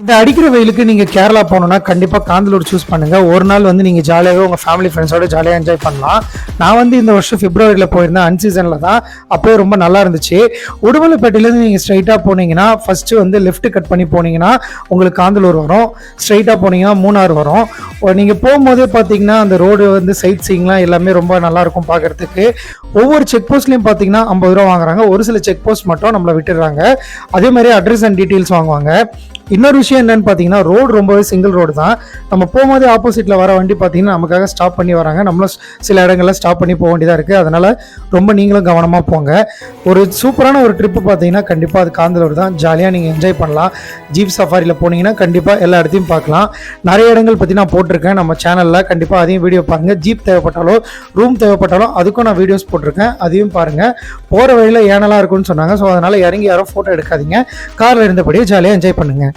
இந்த அடிக்கிற வெயிலுக்கு நீங்கள் கேரளா போகணுன்னா கண்டிப்பாக காந்தலூர் சூஸ் பண்ணுங்கள். ஒரு நாள் வந்து நீங்கள் ஜாலியாகவே உங்கள் ஃபேமிலி ஃப்ரெண்ட்ஸோட ஜாலியாக என்ஜாய் பண்ணலாம். நான் வந்து இந்த வருஷம் பிப்ரவரியில் போயிருந்தேன், அன்சீசனில் தான். அப்போயே ரொம்ப நல்லா இருந்துச்சு. உடுமலைப்பேட்டையிலேருந்து நீங்கள் ஸ்ட்ரைட்டாக போனீங்கன்னா ஃபஸ்ட்டு வந்து லெஃப்ட் கட் பண்ணி போனீங்கன்னா உங்களுக்கு காந்தலூர் வரும். ஸ்ட்ரைட்டாக போனீங்கன்னா மூணார் வரும். நீங்கள் போகும்போதே பார்த்தீங்கன்னா அந்த ரோடு வந்து சைட் சீயிங்லாம் எல்லாமே ரொம்ப நல்லாயிருக்கும் பார்க்குறதுக்கு. ஒவ்வொரு செக் போஸ்ட்லேயும் பார்த்தீங்கன்னா 50 ரூபா வாங்குறாங்க. ஒரு சில செக் போஸ்ட் மட்டும் நம்மளை விட்டுடுறாங்க. அதே மாதிரி அட்ரஸ் அண்ட் டீட்டெயில்ஸ் வாங்குவாங்க. இன்னொரு விஷயம் என்னன்னு பார்த்தீங்கன்னா ரோடு ரொம்பவே சிங்கிள் ரோடு தான். நம்ம போகும்போது ஆப்போசிட்டில் வர வண்டி பார்த்தீங்கன்னா நமக்காக ஸ்டாப் பண்ணி வராங்க. நம்மளும் சில இடங்களில் ஸ்டாப் பண்ணி போக வேண்டியதாக இருக்குது. அதனால் ரொம்ப நீங்களும் கவனமாக போங்க. ஒரு சூப்பரான ஒரு ட்ரிப்பு பார்த்தீங்கன்னா கண்டிப்பாக அது காந்தலூர் தான். ஜாலியாக நீங்கள் என்ஜாய் பண்ணலாம். ஜீப் சஃபாரியில் போனீங்கன்னா கண்டிப்பாக எல்லா இடத்தையும் பார்க்கலாம். நிறைய இடங்கள் பற்றி நான் போட்டிருக்கேன் நம்ம சேனலில். கண்டிப்பாக அதையும் வீடியோ பாருங்கள். ஜீப் தேவைப்பட்டாலும் ரூம் தேவைப்பட்டாலும் அதுக்கும் நான் வீடியோஸ் போட்டிருக்கேன், அதையும் பாருங்கள். போகிற வழியில் ஏனெல்லாம் இருக்குன்னு சொன்னாங்க. ஸோ அதனால் இறங்கி யாரும் ஃபோட்டோ எடுக்காதீங்க. காரில் இருந்தபடியே ஜாலியாக என்ஜாய் பண்ணுங்கள்.